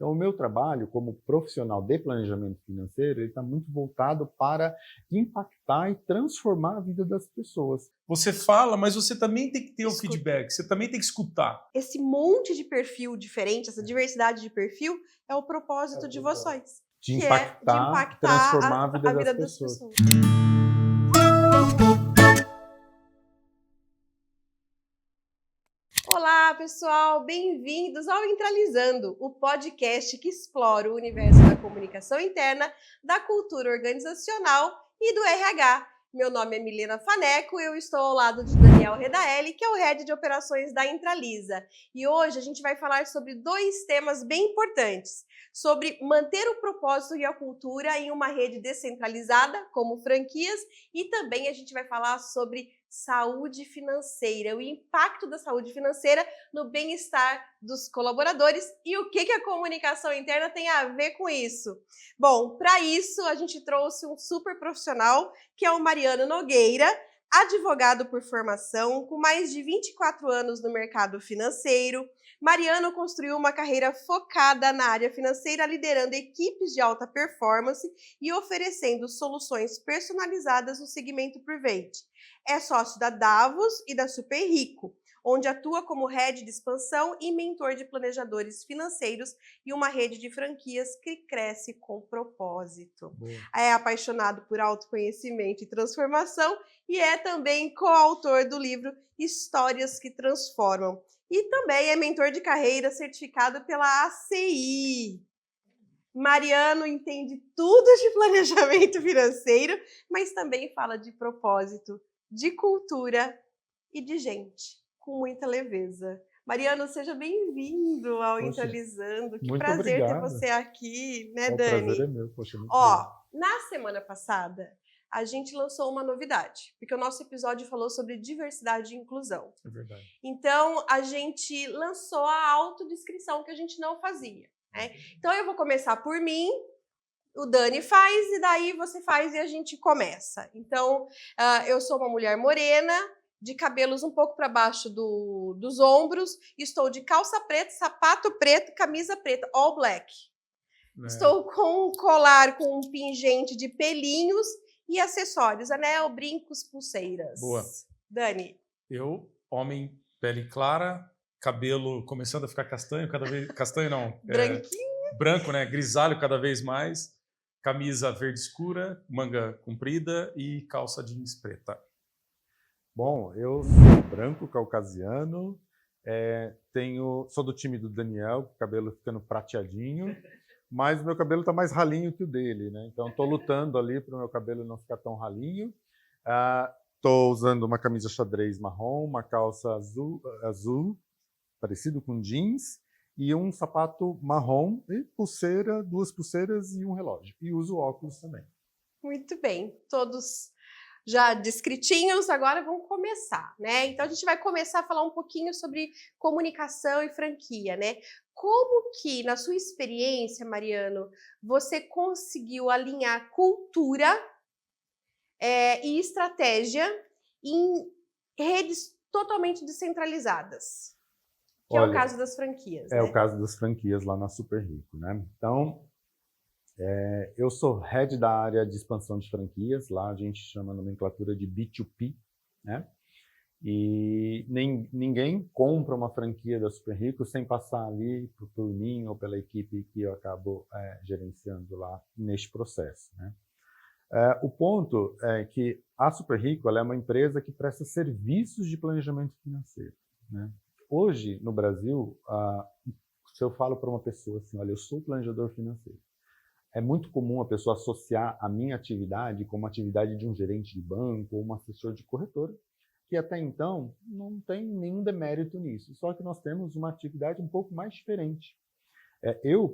Então, o meu trabalho como profissional de planejamento financeiro, ele está muito voltado para impactar e transformar a vida das pessoas. Você fala, mas você também tem que ter o Escuta. feedback, você também tem que escutar. Esse monte de perfil diferente, essa diversidade de perfil, é o propósito de vocês. De Que é de impactar transformar a vida das pessoas. Olá, pessoal! Bem-vindos ao Intralizando, o podcast que explora o universo da comunicação interna, da cultura organizacional e do RH. Meu nome é Milena Faneco, eu estou ao lado de Daniel Redaelli, que é o Head de Operações da Intralisa. E hoje a gente vai falar sobre dois temas bem importantes, sobre manter o propósito e a cultura em uma rede descentralizada, como franquias, e também a gente vai falar sobre saúde financeira, o impacto da saúde financeira no bem-estar dos colaboradores e o que a comunicação interna tem a ver com isso. Bom, para isso a gente trouxe um super profissional, que é o Mariano Nogueira, advogado por formação, com mais de 24 anos no mercado financeiro. Mariano construiu uma carreira focada na área financeira, liderando equipes de alta performance e oferecendo soluções personalizadas no segmento private. É sócio da Davos e da Super Rico, onde atua como head de expansão e mentor de planejadores financeiros e uma rede de franquias que cresce com propósito. Boa. É apaixonado por autoconhecimento e transformação e é também coautor do livro Histórias que Transformam. E também é mentor de carreira certificado pela ACI. Mariano entende tudo de planejamento financeiro, mas também fala de propósito, de cultura e de gente, com muita leveza. Mariano, seja bem-vindo ao Intralizando. Que muito prazer ter obrigado. você aqui, né, O Dani? prazer é meu. Poxa, muito Na semana passada, a gente lançou uma novidade, porque o nosso episódio falou sobre diversidade e inclusão. É verdade. Então, a gente lançou a autodescrição que a gente não fazia. Né? Então, eu vou começar por mim, o Dani faz, e daí você faz e a gente começa. Então, eu sou uma mulher morena, de cabelos um pouco para baixo dos ombros, estou de calça preta, sapato preto, camisa preta, all black. Estou com um colar com um pingente de pelinhos e acessórios, anel, brincos, pulseiras. Boa. Dani. Eu, homem, pele clara, cabelo começando a ficar castanho, cada vez... Castanho não. Branquinho. Branco, né? Grisalho cada vez mais. Camisa verde escura, manga comprida e calça jeans preta. Bom, eu sou branco, caucasiano, sou do time do Daniel, cabelo ficando prateadinho, mas o meu cabelo está mais ralinho que o dele, né? Então estou lutando ali para o meu cabelo não ficar tão ralinho. Estou usando uma camisa xadrez marrom, uma calça azul, parecido com jeans, e um sapato marrom, e pulseira, 2 pulseiras e um relógio. E uso óculos também. Muito bem, todos já descritinhos, agora vamos começar, né? Então a gente vai começar a falar um pouquinho sobre comunicação e franquia, né? Como que, na sua experiência, Mariano, você conseguiu alinhar cultura e estratégia em redes totalmente descentralizadas? Que é o caso das franquias, né? O caso das franquias lá na Super Rico, né? Então, eu sou head da área de expansão de franquias, lá a gente chama a nomenclatura de B2P, né? E ninguém compra uma franquia da Super Rico sem passar ali por mim ou pela equipe que eu acabo gerenciando lá neste processo, né? O ponto é que a Super Rico ela é uma empresa que presta serviços de planejamento financeiro, né? Hoje, no Brasil, se eu falo para uma pessoa assim, olha, eu sou planejador financeiro, é muito comum a pessoa associar a minha atividade como a atividade de um gerente de banco ou um assessor de corretora, que até então não tem nenhum demérito nisso, só que nós temos uma atividade um pouco mais diferente.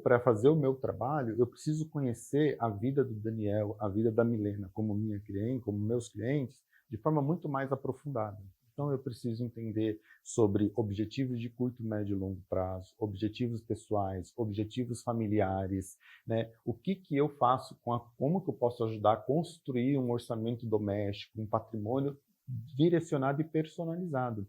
Para fazer o meu trabalho, eu preciso conhecer a vida do Daniel, a vida da Milena, como minha cliente, como meus clientes, de forma muito mais aprofundada. Então, eu preciso entender sobre objetivos de curto, médio e longo prazo, objetivos pessoais, objetivos familiares, né? O que eu faço, como que eu posso ajudar a construir um orçamento doméstico, um patrimônio direcionado e personalizado.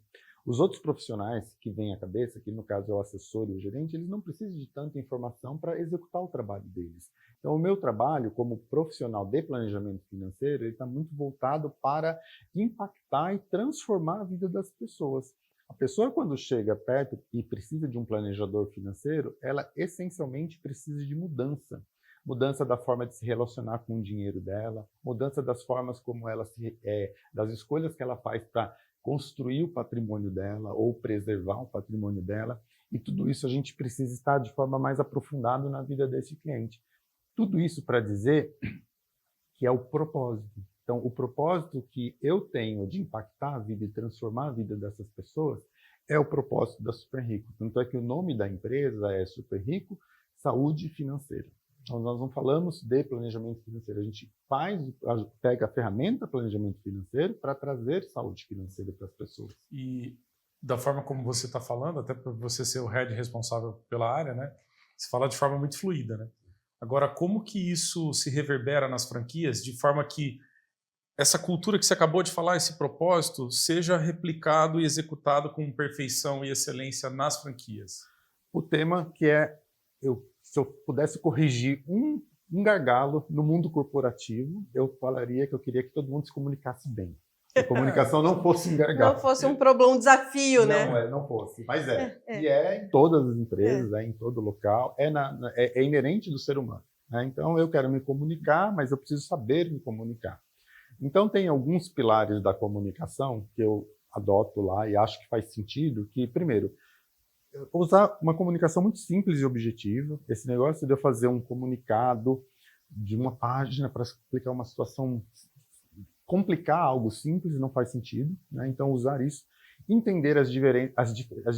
Os outros profissionais que vêm à cabeça, que no caso é o assessor e o gerente, eles não precisam de tanta informação para executar o trabalho deles. Então, o meu trabalho como profissional de planejamento financeiro, ele está muito voltado para impactar e transformar a vida das pessoas. A pessoa, quando chega perto e precisa de um planejador financeiro, ela essencialmente precisa de mudança. Mudança da forma de se relacionar com o dinheiro dela, mudança das formas como ela das escolhas que ela faz para construir o patrimônio dela ou preservar o patrimônio dela. E tudo isso a gente precisa estar de forma mais aprofundada na vida desse cliente. Tudo isso para dizer que é o propósito. Então, o propósito que eu tenho de impactar a vida e transformar a vida dessas pessoas é o propósito da Super Rico. Tanto é que o nome da empresa é Super Rico Saúde Financeira. Então, nós não falamos de planejamento financeiro, a gente pega a ferramenta planejamento financeiro para trazer saúde financeira para as pessoas. E da forma como você está falando, até por você ser o head responsável pela área, né? Você fala de forma muito fluida, né? Agora, como que isso se reverbera nas franquias de forma que essa cultura que você acabou de falar, esse propósito, seja replicado e executado com perfeição e excelência nas franquias? O tema que é, se eu pudesse corrigir um gargalo no mundo corporativo, eu falaria que eu queria que todo mundo se comunicasse bem. Que a comunicação não fosse um gargalo. Não fosse um problema, um desafio, né? Não fosse, mas é. E é em todas as empresas, é em todo local, é inerente do ser humano. Né? Então, eu quero me comunicar, mas eu preciso saber me comunicar. Então, tem alguns pilares da comunicação que eu adoto lá e acho que faz sentido, que, primeiro, usar uma comunicação muito simples e objetiva. Esse negócio de eu fazer um comunicado de uma página para explicar uma situação, complicar algo simples não faz sentido, né? Então, usar isso. Entender as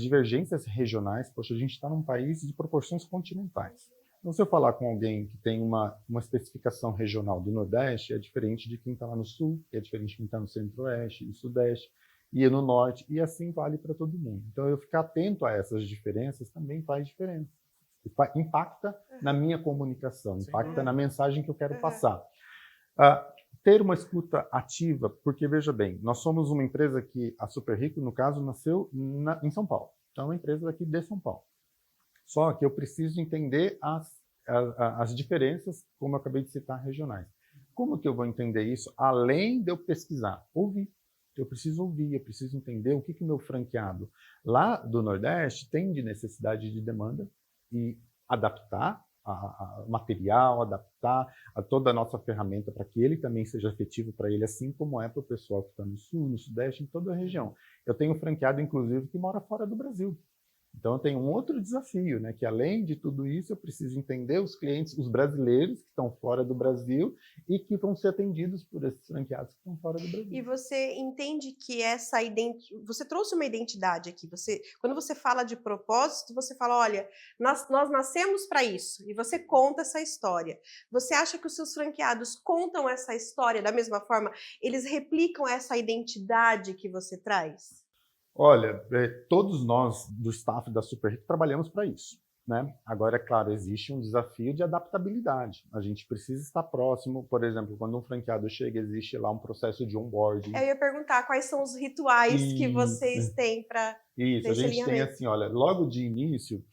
divergências regionais. Poxa, a gente está num país de proporções continentais. Então, se eu falar com alguém que tem uma especificação regional do Nordeste, é diferente de quem está lá no Sul, é diferente de quem está no Centro-Oeste e Sudeste, e no Norte, e assim vale para todo mundo. Então, eu ficar atento a essas diferenças também faz diferença. Impacta na minha comunicação, impacta na mensagem que eu quero passar. Ter uma escuta ativa, porque, veja bem, nós somos uma empresa que, a Super Rico, no caso, nasceu em São Paulo. Então, é uma empresa aqui de São Paulo. Só que eu preciso entender as diferenças, como eu acabei de citar, regionais. Como que eu vou entender isso? Além de eu pesquisar, ouvir. Eu preciso ouvir, eu preciso entender o que o meu franqueado lá do Nordeste tem de necessidade de demanda e adaptar a material, adaptar a toda a nossa ferramenta para que ele também seja efetivo para ele, assim como é para o pessoal que está no Sul, no Sudeste, em toda a região. Eu tenho franqueado, inclusive, que mora fora do Brasil. Então, eu tenho um outro desafio, né? Que além de tudo isso, eu preciso entender os clientes, os brasileiros que estão fora do Brasil e que vão ser atendidos por esses franqueados que estão fora do Brasil. E você entende que você trouxe uma identidade aqui. Quando você fala de propósito, você fala, olha, nós nascemos para isso, e você conta essa história. Você acha que os seus franqueados contam essa história da mesma forma? Eles replicam essa identidade que você traz? Olha, todos nós do staff da Super Rico trabalhamos para isso, né? Agora, é claro, existe um desafio de adaptabilidade. A gente precisa estar próximo, por exemplo, quando um franqueado chega, existe lá um processo de onboarding. Eu ia perguntar quais são os rituais que vocês têm para isso, a gente tem assim, olha, logo de início,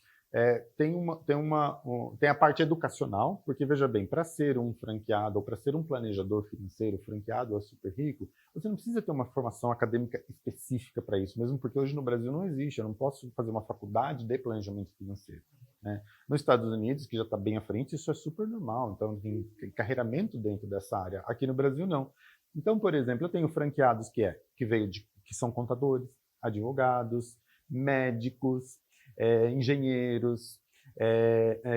tem a parte educacional, porque veja bem, para ser um franqueado ou para ser um planejador financeiro franqueado a Super Rico, você não precisa ter uma formação acadêmica específica para isso, mesmo porque hoje no Brasil não existe, eu não posso fazer uma faculdade de planejamento financeiro. Né? Nos Estados Unidos, que já está bem à frente, isso é super normal, então tem carreiramento dentro dessa área. Aqui no Brasil, não. Então, por exemplo, eu tenho franqueados que são contadores, advogados, médicos, engenheiros,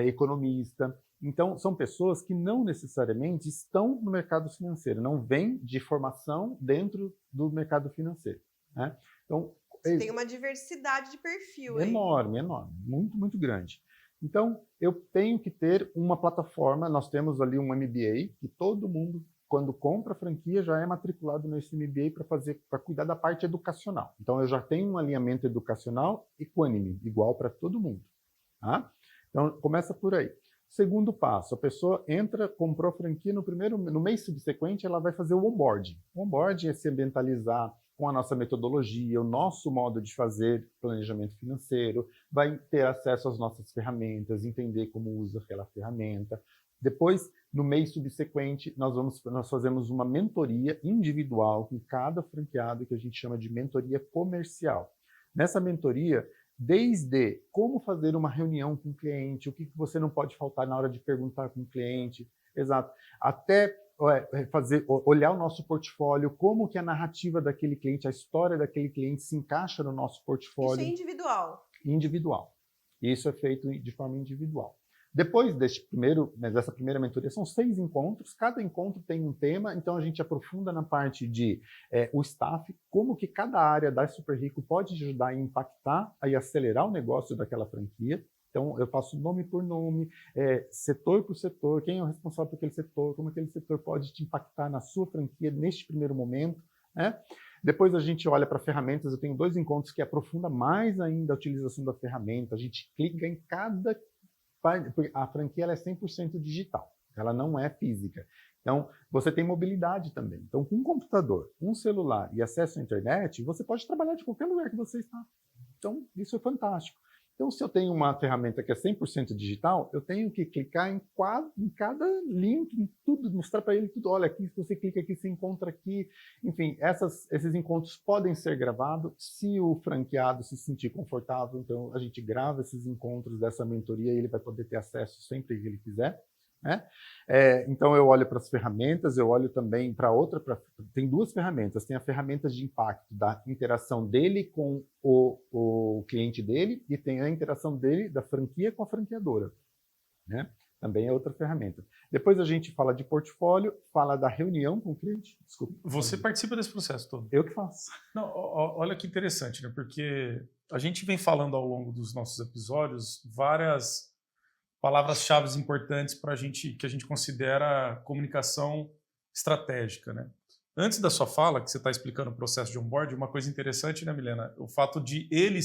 economista. Então, são pessoas que não necessariamente estão no mercado financeiro, não vêm de formação dentro do mercado financeiro. Né? Então, tem uma diversidade de perfil. Enorme, enorme, muito, muito grande. Então, eu tenho que ter uma plataforma, nós temos ali um MBA, que todo mundo, quando compra a franquia, já é matriculado nesse MBA para cuidar da parte educacional. Então, eu já tenho um alinhamento educacional equânime, igual para todo mundo. Tá? Então, começa por aí. Segundo passo, a pessoa comprou a franquia no mês subsequente, ela vai fazer o onboarding. O onboarding é se ambientalizar, com a nossa metodologia, o nosso modo de fazer planejamento financeiro, vai ter acesso às nossas ferramentas, entender como usa aquela ferramenta. Depois, no mês subsequente, nós fazemos uma mentoria individual com cada franqueado, que a gente chama de mentoria comercial. Nessa mentoria, desde como fazer uma reunião com o cliente, o que você não pode faltar na hora de perguntar com o cliente, exato, até olhar o nosso portfólio, como que a narrativa daquele cliente, a história daquele cliente se encaixa no nosso portfólio. Isso é individual? Individual. Isso é feito de forma individual. Depois dessa primeira mentoria, são 6 encontros, cada encontro tem um tema, então a gente aprofunda na parte de o staff, como que cada área da Super Rico pode ajudar a impactar e acelerar o negócio daquela franquia. Então, eu faço nome por nome, setor por setor, quem é o responsável por aquele setor, como aquele setor pode te impactar na sua franquia neste primeiro momento, né? Depois a gente olha para ferramentas, eu tenho 2 encontros que aprofunda mais ainda a utilização da ferramenta, a gente clica em cada... A franquia ela é 100% digital, ela não é física. Então, você tem mobilidade também. Então, com um computador, um celular e acesso à internet, você pode trabalhar de qualquer lugar que você está. Então, isso é fantástico. Então, se eu tenho uma ferramenta que é 100% digital, eu tenho que clicar em cada link, em tudo, mostrar para ele tudo. Olha, aqui, se você clica aqui, você encontra aqui. Enfim, esses encontros podem ser gravados. Se o franqueado se sentir confortável, então a gente grava esses encontros dessa mentoria e ele vai poder ter acesso sempre que ele quiser, né? Então eu olho para as ferramentas, eu olho também para tem 2 ferramentas, tem a ferramenta de impacto da interação dele com o cliente dele e tem a interação dele, da franquia com a franqueadora, né? Também é outra ferramenta. Depois a gente fala de portfólio, fala da reunião com o cliente. Desculpa. Você participa desse processo todo? Eu que faço. Não, olha que interessante, né? Porque a gente vem falando ao longo dos nossos episódios várias palavras-chave importantes para que a gente considera comunicação estratégica, né? Antes da sua fala, que você está explicando o processo de onboard, uma coisa interessante, né, Milena? O fato de ele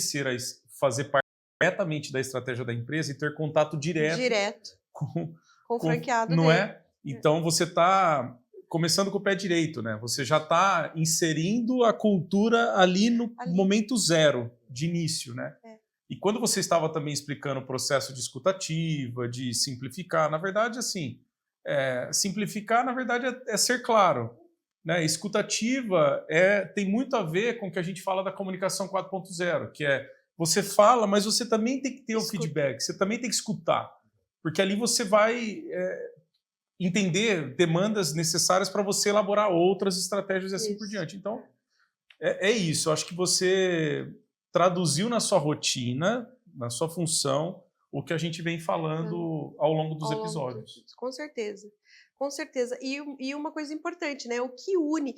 fazer parte diretamente da estratégia da empresa e ter contato direto com o franqueado não dele. é? Então você está começando com o pé direito, né? Você já está inserindo a cultura ali no momento zero, de início, né? E quando você estava também explicando o processo de escutativa, de simplificar, na verdade, assim, simplificar, na verdade, é ser claro, né? Escutativa tem muito a ver com o que a gente fala da comunicação 4.0, que é você fala, mas você também tem que ter o feedback, você também tem que escutar, porque ali você vai entender demandas necessárias para você elaborar outras estratégias e assim por diante. Então, é isso. Eu acho que você traduziu na sua rotina, na sua função, o que a gente vem falando ao longo dos episódios. Com certeza, com certeza. E uma coisa importante, né? O que une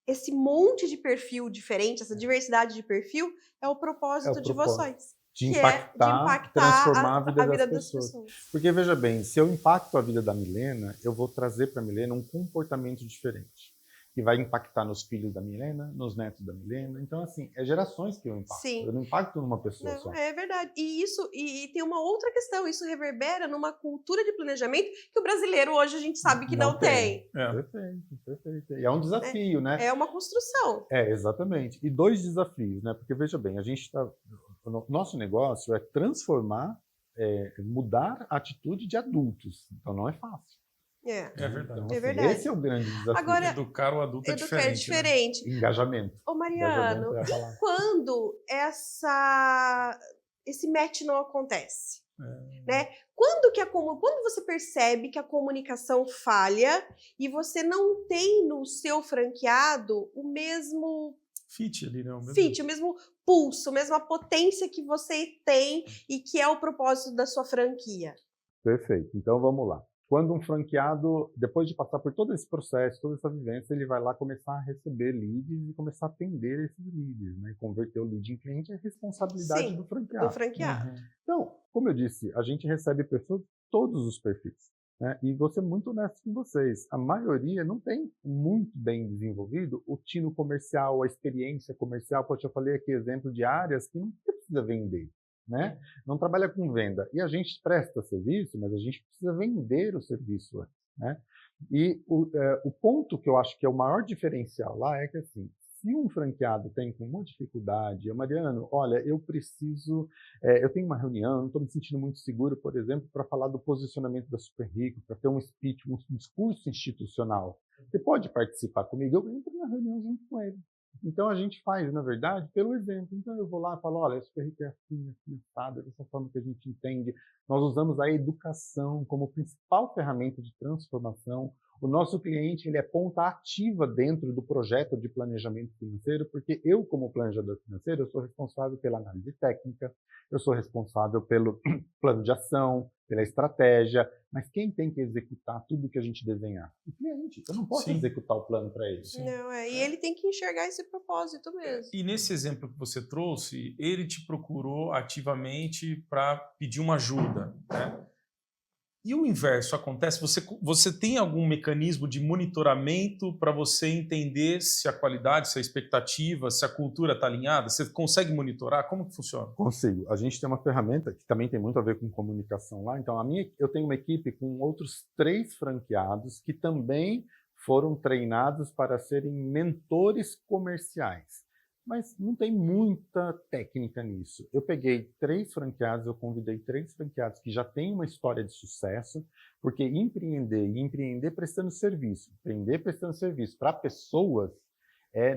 esse monte de perfil diferente, essa diversidade de perfil, é o propósito de vocês. De impactar, transformar a vida das pessoas. Porque, veja bem, se eu impacto a vida da Milena, eu vou trazer para a Milena um comportamento diferente, que vai impactar nos filhos da Milena, nos netos da Milena. Então, assim, é gerações que eu impacto. Sim. Eu não impacto numa pessoa só. É verdade. E tem uma outra questão, isso reverbera numa cultura de planejamento que o brasileiro hoje a gente sabe que não tem. Perfeito. E é um desafio, né? É uma construção. Exatamente. E 2 desafios, né? Porque, veja bem, o nosso negócio é transformar, mudar a atitude de adultos. Então, não é fácil. É verdade. Então, assim, é verdade. Esse é o grande desafio. Agora, educar o adulto é diferente. Né? Engajamento. Ô, Mariano, e quando esse match não acontece? Né? Quando você percebe que a comunicação falha e você não tem no seu franqueado o mesmo fit ali, né? O mesmo pulso, a mesma potência que você tem e que é o propósito da sua franquia? Perfeito. Então, vamos lá. Quando um franqueado, depois de passar por todo esse processo, toda essa vivência, ele vai lá começar a receber leads e começar a atender esses leads, né? Converter o lead em cliente é responsabilidade do franqueado. Então, como eu disse, a gente recebe pessoas de todos os perfis, né? E vou ser muito honesto com vocês, a maioria não tem muito bem desenvolvido o tino comercial, a experiência comercial. Eu falei aqui exemplo de áreas que não precisa vender, né? Não trabalha com venda. E a gente presta serviço, mas a gente precisa vender o serviço antes, né? E o ponto que eu acho que é o maior diferencial lá é que, assim, se um franqueado tem uma dificuldade, Mariano, olha, eu tenho uma reunião, não estou me sentindo muito seguro, por exemplo, para falar do posicionamento da Super Rico, para ter um speech, um discurso institucional. Você pode participar comigo? Eu entro na reunião junto com ele. Então, a gente faz, na verdade, pelo exemplo. Então, eu vou lá e falo, olha, a Super Rico é assim, assado, dessa forma que a gente entende. Nós usamos a educação como principal ferramenta de transformação. O nosso cliente ele é ponta ativa dentro do projeto de planejamento financeiro, porque eu, como planejador financeiro, eu sou responsável pela análise técnica, eu sou responsável pelo plano de ação, pela estratégia, mas quem tem que executar tudo que a gente desenhar? O cliente. Eu não posso executar o plano para ele. Não, e ele tem que enxergar esse propósito mesmo. E nesse exemplo que você trouxe, ele te procurou ativamente para pedir uma ajuda, né? E o inverso acontece? Você tem algum mecanismo de monitoramento para você entender se a qualidade, se a expectativa, se a cultura está alinhada? Você consegue monitorar? Como que funciona? Consigo. A gente tem uma ferramenta que também tem muito a ver com comunicação lá. Então, eu tenho uma equipe com outros 3 franqueados que também foram treinados para serem mentores comerciais. Mas não tem muita técnica nisso. Eu peguei 3 franqueados, eu convidei 3 franqueados que já têm uma história de sucesso, porque empreender prestando serviço, empreender prestando serviço para pessoas,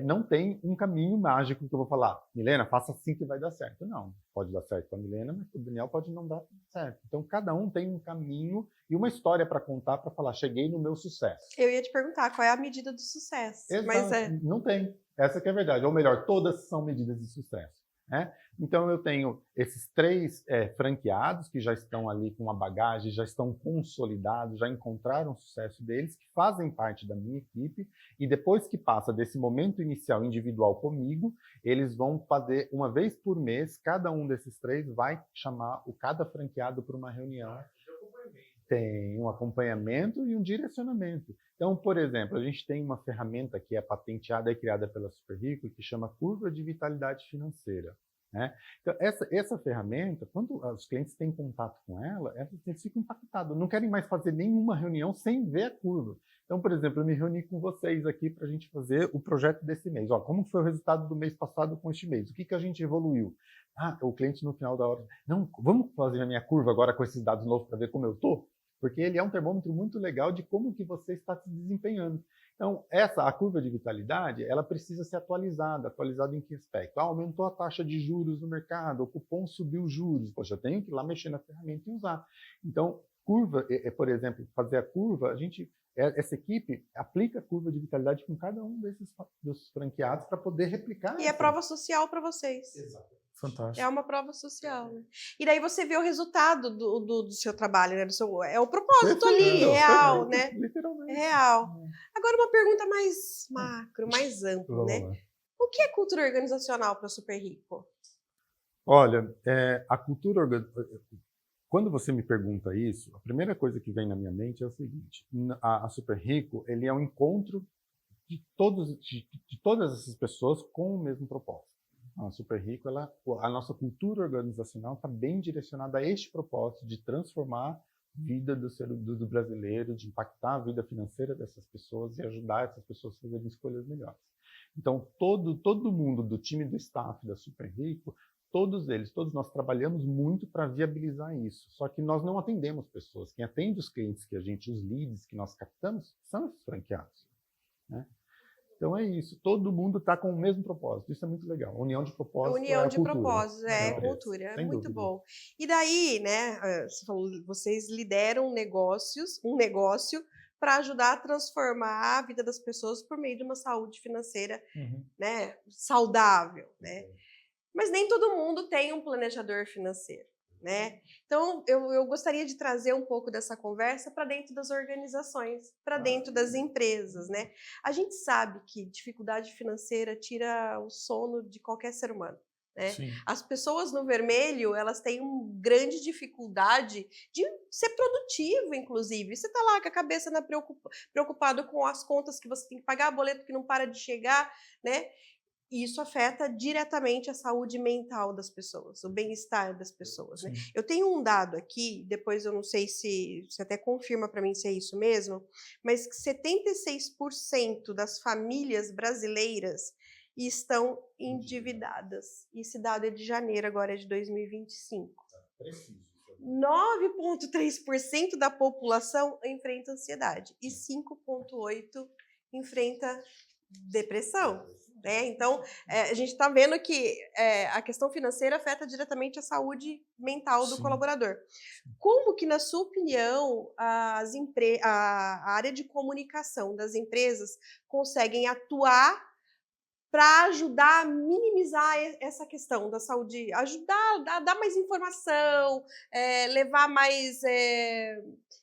não tem um caminho mágico que eu vou falar, Milena, faça assim que vai dar certo. Não, pode dar certo para a Milena, mas para o Daniel pode não dar certo. Então, cada um tem um caminho e uma história para contar, para falar, cheguei no meu sucesso. Eu ia te perguntar, qual é a medida do sucesso? Exato, mas não tem. Essa que é a verdade. Ou melhor, todas são medidas de sucesso. Né? Então, eu tenho esses 3 franqueados que já estão ali com uma bagagem, já estão consolidados, já encontraram o sucesso deles, que fazem parte da minha equipe, e depois que passa desse momento inicial individual comigo, eles vão fazer, uma vez por mês, cada um desses 3 vai chamar cada franqueado para uma reunião. Tem um acompanhamento e um direcionamento. Então, por exemplo, a gente tem uma ferramenta que é patenteada e criada pela Super Rico, que chama Curva de Vitalidade Financeira. Né? Então, essa ferramenta, quando os clientes têm contato com ela, eles ficam impactados, não querem mais fazer nenhuma reunião sem ver a curva. Então, por exemplo, eu me reuni com vocês aqui para a gente fazer o projeto desse mês. Como foi o resultado do mês passado com este mês? O que a gente evoluiu? O cliente no final da hora, não, vamos fazer a minha curva agora com esses dados novos para ver como eu estou? Porque ele é um termômetro muito legal de como que você está se desempenhando. Então, a curva de vitalidade, ela precisa ser atualizada em que aspecto? Aumentou a taxa de juros no mercado, o cupom subiu os juros, poxa, eu tenho que ir lá mexer na ferramenta e usar. Então, curva, por exemplo, fazer a curva, essa equipe aplica a curva de vitalidade com cada um dos franqueados para poder replicar. E é prova social para vocês. Exato. Fantástico. É uma prova social. Né? E daí você vê o resultado do seu trabalho, né? É o propósito ali, real, né? Literalmente. É real. Agora uma pergunta mais macro, mais ampla, né? O que é cultura organizacional para Super Rico? Olha, a cultura organizacional... Quando você me pergunta isso, a primeira coisa que vem na minha mente é o seguinte, a Super Rico, ele é um encontro de todas essas pessoas com o mesmo propósito. A Super Rico, a nossa cultura organizacional está bem direcionada a este propósito de transformar a vida do brasileiro, de impactar a vida financeira dessas pessoas e ajudar essas pessoas a fazerem escolhas melhores. Então, todo mundo do time do staff da Super Rico, todos nós trabalhamos muito para viabilizar isso. Só que nós não atendemos pessoas. Quem atende os clientes os leads que nós captamos, são esses franqueados. Né? Então é isso, todo mundo está com o mesmo propósito, isso é muito legal. União de propósito. União de propósitos, cultura, é muito bom. E daí, né, você falou, vocês lideram um negócio para ajudar a transformar a vida das pessoas por meio de uma saúde financeira, né, saudável, né? Mas nem todo mundo tem um planejador financeiro, né? Então, eu gostaria de trazer um pouco dessa conversa para dentro das organizações, para dentro das empresas, né? A gente sabe que dificuldade financeira tira o sono de qualquer ser humano, né? As pessoas no vermelho, elas têm uma grande dificuldade de ser produtivo, inclusive. Você está lá com a cabeça preocupado com as contas que você tem que pagar, boleto que não para de chegar, né? E isso afeta diretamente a saúde mental das pessoas, o bem-estar das pessoas. Né? Eu tenho um dado aqui, depois eu não sei se até confirma para mim se é isso mesmo, mas que 76% das famílias brasileiras e estão endividadas. Esse dado é de janeiro, agora é de 2025. 9,3% da população enfrenta ansiedade e 5,8% enfrenta depressão. Então, a gente está vendo que a questão financeira afeta diretamente a saúde mental do colaborador. Como que, na sua opinião, a área de comunicação das empresas conseguem atuar para ajudar a minimizar essa questão da saúde, ajudar a dar mais informação, levar mais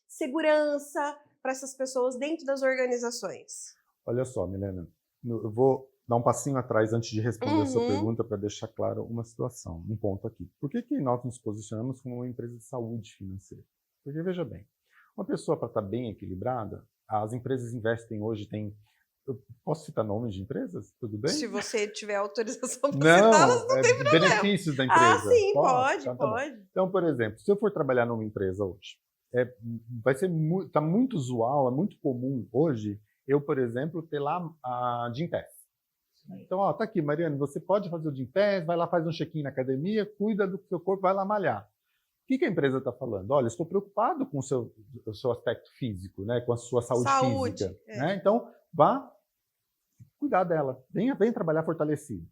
segurança para essas pessoas dentro das organizações? Olha só, Milena, eu vou dar um passinho atrás antes de responder a sua pergunta para deixar claro uma situação, um ponto aqui. Por que nós nos posicionamos como uma empresa de saúde financeira? Porque, veja bem, uma pessoa para estar bem equilibrada, as empresas investem hoje, eu posso citar nomes de empresas? Tudo bem? Se você tiver autorização para citá-las, não tem problema. Benefícios da empresa. Sim, pode. Então, então, por exemplo, se eu for trabalhar numa empresa hoje, tá muito usual, é muito comum hoje, eu, por exemplo, ter lá a Gympass. Então, tá aqui, Mariane, você pode fazer o Gympass, vai lá, faz um check-in na academia, cuida do seu corpo, vai lá malhar. O que a empresa está falando? Olha, estou preocupado com o seu aspecto físico, né, com a sua saúde física. Né? Então, vá cuidar dela, venha trabalhar fortalecido.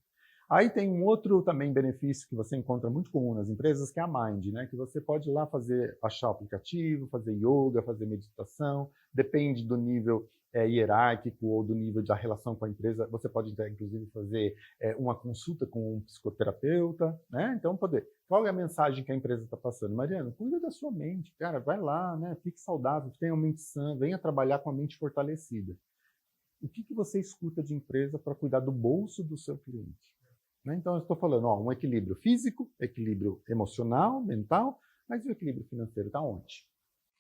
Aí tem um outro também benefício que você encontra muito comum nas empresas, que é a Mind, né? Que você pode ir lá baixar o aplicativo, fazer yoga, fazer meditação, depende do nível hierárquico ou do nível da relação com a empresa. Você pode, inclusive, fazer uma consulta com um psicoterapeuta, né? Então, qual é a mensagem que a empresa está passando? Mariana, cuida da sua mente, cara, vai lá, né? Fique saudável, tenha uma mente sã, venha trabalhar com a mente fortalecida. O que você escuta de empresa para cuidar do bolso do seu cliente? Então, eu estou falando, um equilíbrio físico, equilíbrio emocional, mental, mas o equilíbrio financeiro está onde?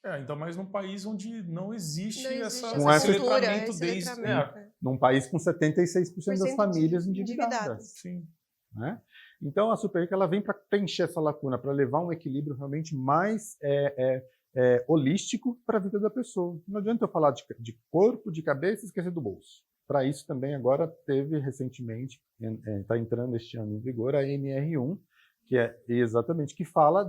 Ainda mais num país onde não existe esse letramento desde... Num país com 76% das famílias endividadas. Sim. Né? Então, a Superrica ela vem para preencher essa lacuna, para levar um equilíbrio realmente mais holístico para a vida da pessoa. Não adianta eu falar de corpo, de cabeça e esquecer do bolso. Para isso também agora teve recentemente, está entrando este ano em vigor, a NR1, que é exatamente, que fala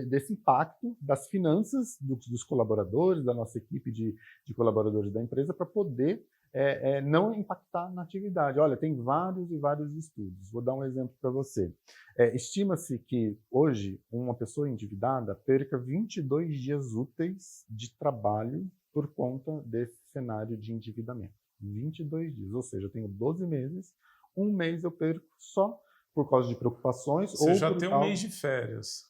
desse impacto das finanças dos colaboradores, da nossa equipe de colaboradores da empresa, para poder não impactar na atividade. Olha, tem vários e vários estudos. Vou dar um exemplo para você. Estima-se que hoje uma pessoa endividada perca 22 dias úteis de trabalho por conta desse cenário de endividamento. 22 dias, ou seja, eu tenho 12 meses, um mês eu perco só por causa de preocupações. Você já tem um mês de férias.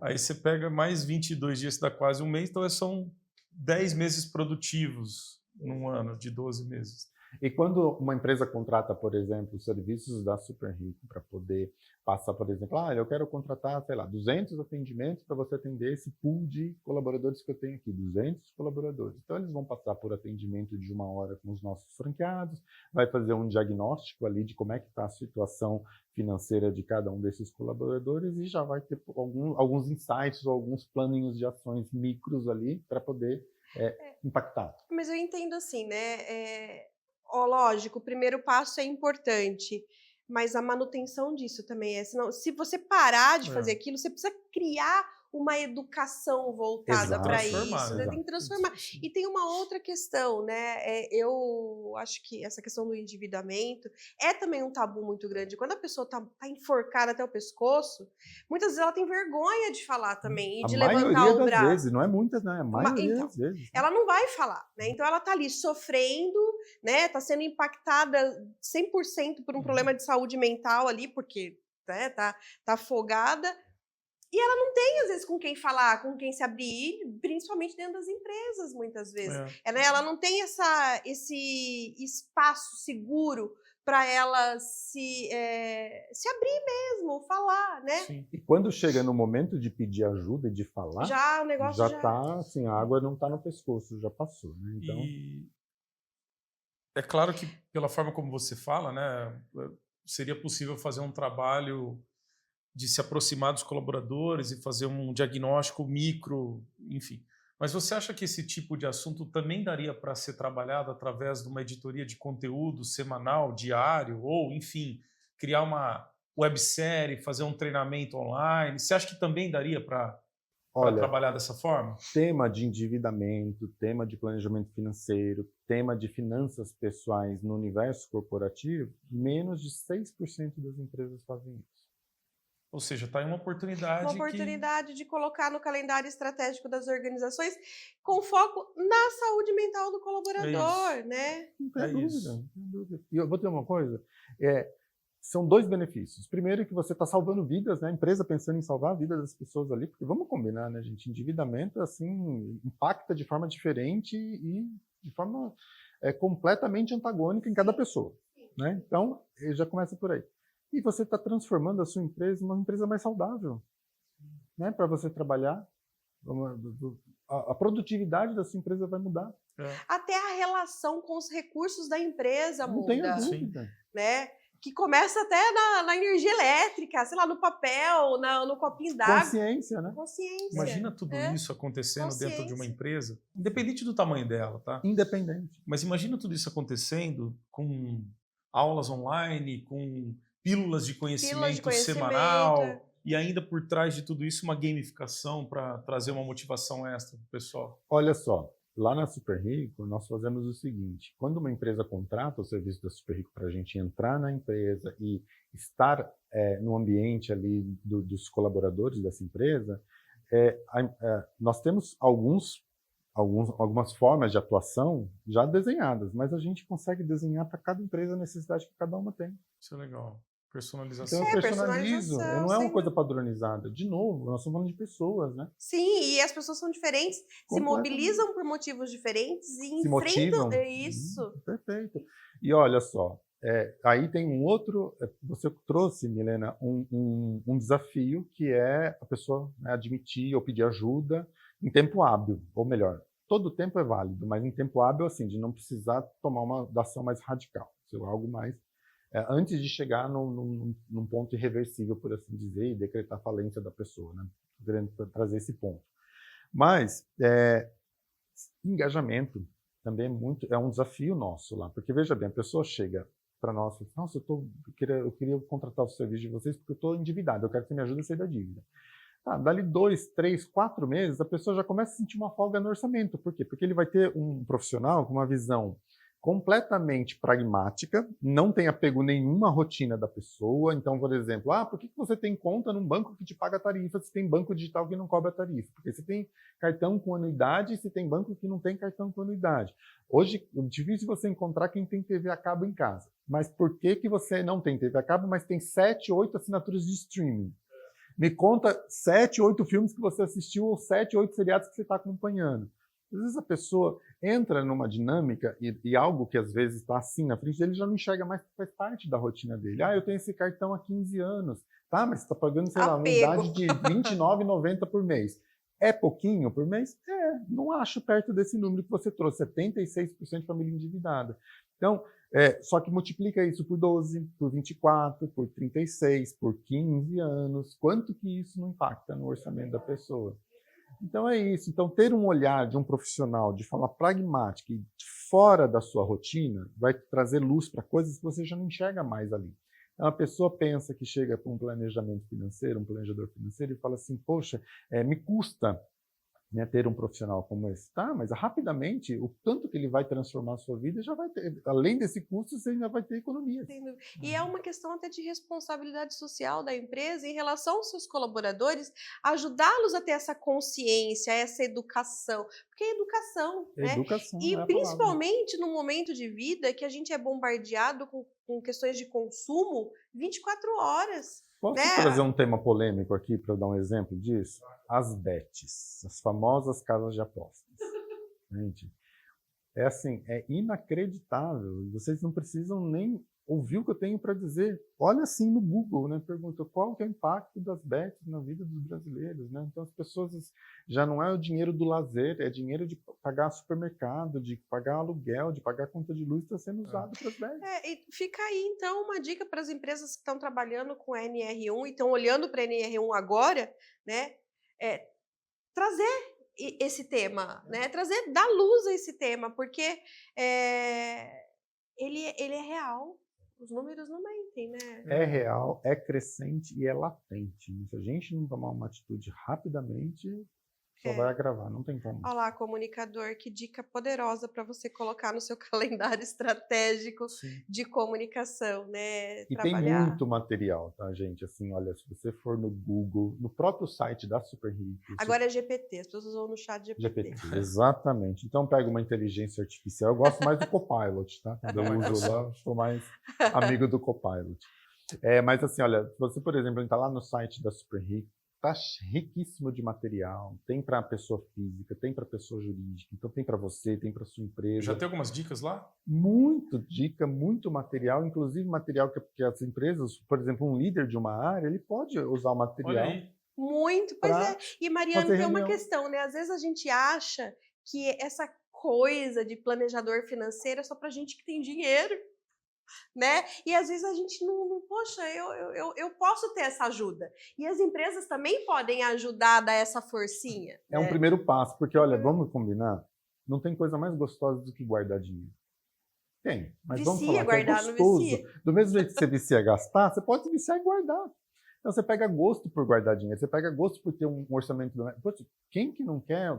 Aí você pega mais 22 dias, dá quase um mês, então são 10 meses produtivos num ano de 12 meses. E quando uma empresa contrata, por exemplo, os serviços da Superrico para poder passar, por exemplo, eu quero contratar, 200 atendimentos para você atender esse pool de colaboradores que eu tenho aqui, 200 colaboradores. Então, eles vão passar por atendimento de 1 hora com os nossos franqueados, vai fazer um diagnóstico ali de como é que está a situação financeira de cada um desses colaboradores e já vai ter alguns insights ou alguns planinhos de ações micros ali para poder impactar. Mas eu entendo assim, né? Lógico, o primeiro passo é importante, mas a manutenção disso também é. Senão, se você parar de fazer aquilo, você precisa criar uma educação voltada para isso. Você tem que transformar. E tem uma outra questão, né? Eu acho que essa questão do endividamento é também um tabu muito grande. Quando a pessoa está enforcada até o pescoço, muitas vezes ela tem vergonha de falar também e de levantar o braço. Das vezes, não é muitas, né? A maioria das vezes. Ela não vai falar, né? Então ela está ali sofrendo, né? Está sendo impactada 100% por um problema de saúde mental ali, porque tá afogada. E ela não tem, às vezes, com quem falar, com quem se abrir, principalmente dentro das empresas, muitas vezes. Ela não tem esse espaço seguro para ela se abrir mesmo, falar, né? Sim. E quando chega no momento de pedir ajuda e de falar, já o negócio já tá, assim, a água não está no pescoço, já passou, né? Então... E é claro que, pela forma como você fala, né, seria possível fazer um trabalho de se aproximar dos colaboradores e fazer um diagnóstico micro, enfim. Mas você acha que esse tipo de assunto também daria para ser trabalhado através de uma editoria de conteúdo semanal, diário, ou, enfim, criar uma websérie, fazer um treinamento online? Você acha que também daria para Olha, trabalhar dessa forma? tema de endividamento, tema de planejamento financeiro, tema de finanças pessoais no universo corporativo, menos de 6% das empresas fazem isso. Ou seja, está aí uma oportunidade Uma oportunidade de colocar no calendário estratégico das organizações com foco na saúde mental do colaborador, né? Não tem É dúvida, isso. não tem dúvida. E eu vou dizer uma coisa, são 2 benefícios. Primeiro que você está salvando vidas, né? A empresa pensando em salvar a vida das pessoas ali, porque vamos combinar, né, gente? Endividamento, assim, impacta de forma diferente e de forma completamente antagônica em cada pessoa, né? Então, já começa por aí. E você está transformando a sua empresa numa empresa mais saudável, né? Para você trabalhar, a produtividade da sua empresa vai mudar. Até a relação com os recursos da empresa Não tenha muda, dúvida. né? Que começa até na energia elétrica, sei lá, no papel, no copinho d'água. Consciência, né? Consciência. Imagina tudo isso acontecendo dentro de uma Consciência. empresa, independente do tamanho dela, tá? Independente. Mas imagina tudo isso acontecendo com aulas online, com pílulas de conhecimento semanal e ainda por trás de tudo isso uma gamificação para trazer uma motivação extra para o pessoal. Olha só, lá na Super Rico nós fazemos o seguinte, quando uma empresa contrata o serviço da Super Rico para a gente entrar na empresa e estar no ambiente ali dos colaboradores dessa empresa, nós temos algumas formas de atuação já desenhadas, mas a gente consegue desenhar para cada empresa a necessidade que cada uma tem. Isso é legal. Personalização. Então eu personalizo, não é uma coisa padronizada. De novo, nós estamos falando de pessoas, né? Sim, e as pessoas são diferentes, se mobilizam por motivos diferentes e enfrentam isso. Perfeito. E olha só, aí tem um outro, você trouxe, Milena, um desafio que é a pessoa, né, admitir ou pedir ajuda em tempo hábil, ou melhor, todo tempo é válido, mas em tempo hábil, assim, de não precisar tomar uma ação mais radical, algo mais antes de chegar num ponto irreversível, por assim dizer, e decretar a falência da pessoa, né? Querendo trazer esse ponto. Mas engajamento também é um desafio nosso lá, porque veja bem, a pessoa chega para nós e fala, nossa, eu queria contratar o serviço de vocês porque eu estou endividado, eu quero que você me ajude a sair da dívida. Dali 2, 3, 4 meses, a pessoa já começa a sentir uma folga no orçamento. Por quê? Porque ele vai ter um profissional com uma visão completamente pragmática, não tem apego nenhuma à rotina da pessoa. Então, por exemplo, por que você tem conta num banco que te paga tarifa se tem banco digital que não cobra tarifa? Porque você tem cartão com anuidade e se tem banco que não tem cartão com anuidade. Hoje, é difícil você encontrar quem tem TV a cabo em casa. Mas por que você não tem TV a cabo, mas tem 7, 8 assinaturas de streaming? Me conta 7, 8 filmes que você assistiu ou 7, 8 seriados que você está acompanhando. Às vezes a pessoa entra numa dinâmica e algo que às vezes está assim na frente dele já não enxerga mais, que faz parte da rotina dele. Eu tenho esse cartão há 15 anos. Tá, mas você está pagando, sei lá, uma unidade de R$ 29,90 por mês. É pouquinho por mês? Não acho perto desse número que você trouxe, 76% de família endividada. Então, só que multiplica isso por 12, por 24, por 36, por 15 anos. Quanto que isso não impacta no orçamento da pessoa? Então é isso. Então ter um olhar de um profissional de forma pragmática e fora da sua rotina vai trazer luz para coisas que você já não enxerga mais ali. Então a pessoa pensa que chega para um planejamento financeiro, um planejador financeiro e fala assim, poxa, me custa, né, ter um profissional como esse. Tá, mas rapidamente, o tanto que ele vai transformar a sua vida, já vai ter, além desse custo, você ainda vai ter economia. E é uma questão até de responsabilidade social da empresa em relação aos seus colaboradores, ajudá-los a ter essa consciência, essa educação, porque é educação, né? Educação, e principalmente no momento de vida que a gente é bombardeado com questões de consumo 24 horas. Posso trazer um tema polêmico aqui para dar um exemplo disso? As bets, as famosas casas de apostas. Gente, é inacreditável. Vocês não precisam nem ouvir o que eu tenho para dizer. Olha assim no Google, né? Pergunta qual que é o impacto das bets na vida dos brasileiros, né? Então as pessoas já não é o dinheiro do lazer, é dinheiro de pagar supermercado, de pagar aluguel, de pagar conta de luz, está sendo usado para as bets. E fica aí então uma dica para as empresas que estão trabalhando com NR1 e estão olhando para a NR1 agora, né? Trazer esse tema, né? Trazer, dar luz a esse tema, porque ele é real. Os números não mentem, né? É real, é crescente e é latente. Se a gente não tomar uma atitude rapidamente, só vai agravar, não tem como. Olha lá, comunicador, que dica poderosa para você colocar no seu calendário estratégico de comunicação, né? E tem muito material, tá, gente? Assim, olha, se você for no Google, no próprio site da Super Rico... Agora é GPT, as pessoas vão no chat GPT. Exatamente. Então pega uma inteligência artificial. Eu gosto mais do Copilot, tá? Quando eu uso lá, sou mais amigo do Copilot. Mas assim, olha, se você, por exemplo, entrar lá no site da Super Rico, tá riquíssimo de material. Tem para pessoa física, tem para pessoa jurídica, então tem para você, tem para sua empresa. Já tem algumas dicas lá? Muito dica, muito material, inclusive material que as empresas, por exemplo, um líder de uma área, ele pode usar o material. Olha aí. Muito, pois é. E Mariano, tem uma questão, né? Às vezes a gente acha que essa coisa de planejador financeiro é só para gente que tem dinheiro, né? E às vezes a gente não poxa, eu posso ter essa ajuda. E as empresas também podem ajudar a dar essa forcinha. É um primeiro passo, porque olha, vamos combinar, não tem coisa mais gostosa do que guardar dinheiro. Tem, mas vamos falar guardar, que é gostoso. Do mesmo jeito que você vicia gastar, você pode se viciar e guardar. Então você pega gosto por guardar dinheiro, você pega gosto por ter um orçamento. Poxa, quem que não quer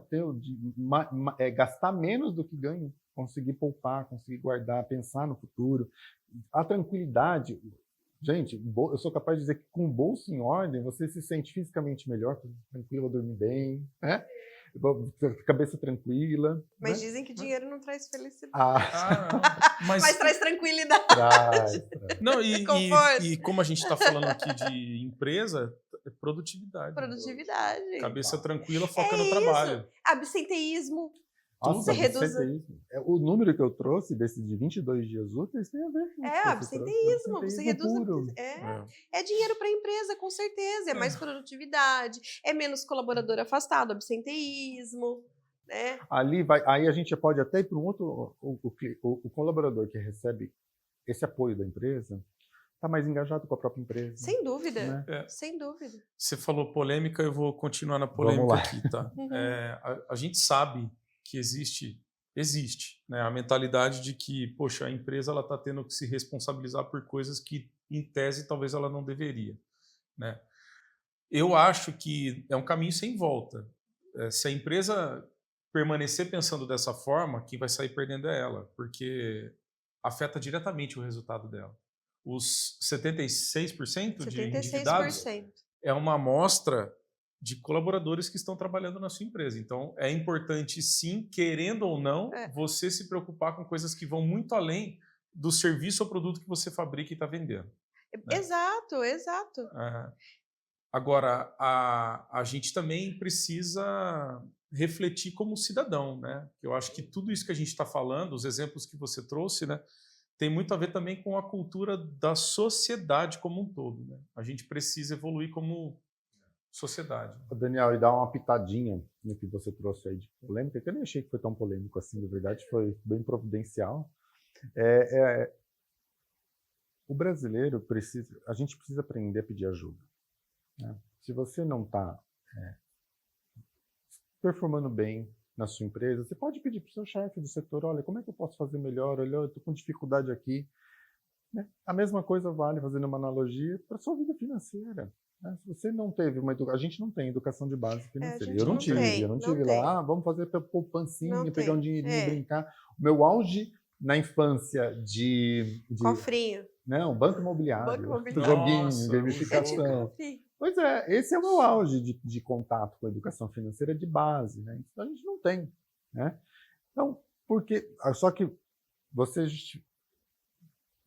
gastar menos do que ganha? Conseguir poupar, conseguir guardar, pensar no futuro. A tranquilidade, gente, eu sou capaz de dizer que com o bolso em ordem, você se sente fisicamente melhor, tranquilo, dormir bem, né? Cabeça tranquila. Mas dizem que dinheiro não traz felicidade. Mas traz tranquilidade. Traz. Não, e como a gente está falando aqui de empresa, é produtividade. Produtividade. Né? Cabeça tranquila, foca no trabalho. Absenteísmo. Nossa, o número que eu trouxe desses de 22 dias úteis tem a ver com isso. Absenteísmo. Você reduz é dinheiro para a empresa, com certeza. É mais produtividade, é menos colaborador afastado, absenteísmo. Né? Aí a gente pode até ir para um outro... O colaborador que recebe esse apoio da empresa está mais engajado com a própria empresa. Sem dúvida, né? Sem dúvida. Você falou polêmica, eu vou continuar na polêmica aqui, tá? A gente sabe que existe, né, a mentalidade de que, poxa, a empresa ela está tendo que se responsabilizar por coisas que, em tese, talvez ela não deveria, né? Eu acho que é um caminho sem volta. Se a empresa permanecer pensando dessa forma, quem vai sair perdendo é ela, porque afeta diretamente o resultado dela. Os 76% de endividados é uma amostra de colaboradores que estão trabalhando na sua empresa. Então, é importante, sim, querendo ou não, você se preocupar com coisas que vão muito além do serviço ou produto que você fabrica e está vendendo. Né? Exato. Agora, a gente também precisa refletir como cidadão, né? Eu acho que tudo isso que a gente está falando, os exemplos que você trouxe, né, tem muito a ver também com a cultura da sociedade como um todo. Né? A gente precisa evoluir como sociedade. Daniel, e dá uma pitadinha no que você trouxe aí de polêmica, que eu nem achei que foi tão polêmico assim, na verdade foi bem providencial. O brasileiro a gente precisa aprender a pedir ajuda. Né? Se você não está performando bem na sua empresa, você pode pedir para o seu chefe do setor, olha, como é que eu posso fazer melhor? Olha, eu estou com dificuldade aqui. Né? A mesma coisa vale, fazendo uma analogia, para a sua vida financeira. Né? Se você não teve uma educação, a gente não tem educação de base financeira. Eu não tive lá, vamos fazer poupancinha, pegar um dinheirinho e brincar. O meu auge na infância de cofrinho. Não, banco imobiliário. Joguinho, gamificação. Pois é, esse é o meu auge de contato com a educação financeira de base, né? Então a gente não tem, né? Então, só que você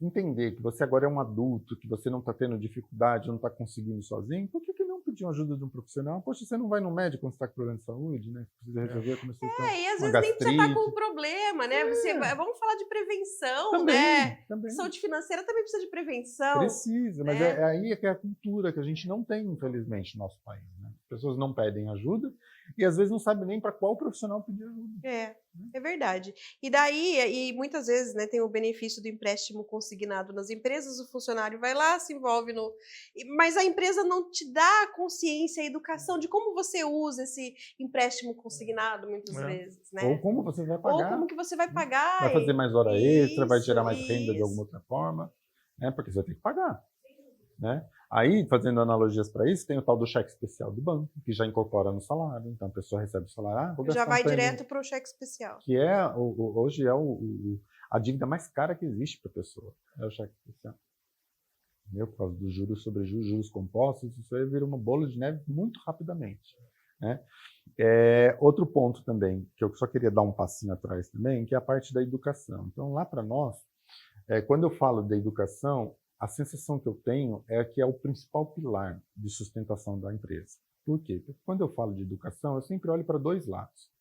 entender que você agora é um adulto, que você não está tendo dificuldade, não está conseguindo sozinho, por que não pedir uma ajuda de um profissional? Poxa, você não vai no médico quando você está com problema de saúde, né? Precisa resolver, começou a e às vezes nem precisa estar com um problema, né? Vamos falar de prevenção, também, né? Também. Saúde financeira também precisa de prevenção. Precisa, mas aí é que é a cultura que a gente não tem, infelizmente, no nosso país, né? As pessoas não pedem ajuda e às vezes não sabe nem para qual profissional pedir ajuda. É verdade. E daí, e muitas vezes, né, tem o benefício do empréstimo consignado nas empresas, o funcionário vai lá, se envolve no... Mas a empresa não te dá a consciência, a educação de como você usa esse empréstimo consignado, muitas vezes, né? Ou como você vai Ou pagar. como que você vai pagar. Vai fazer mais hora extra, vai gerar mais Isso, renda de alguma outra forma, né? Porque você vai ter que pagar. Né? Aí, fazendo analogias para isso, tem o tal do cheque especial do banco, que já incorpora no salário. Então, a pessoa recebe o salário, vou gastar Já vai um prêmio, direto para o cheque especial. que é, hoje é a dívida mais cara que existe para a pessoa, é o cheque especial. Por causa dos juros sobre juros, juros compostos, isso aí vira uma bola de neve muito rapidamente. Né? Outro ponto também, que eu só queria dar um passinho atrás também, que é a parte da educação. Então, lá para nós, quando eu falo da educação, a sensação que eu tenho é que é o principal pilar de sustentação da empresa. Por quê? Porque quando eu falo de educação, eu sempre olho para dois lados.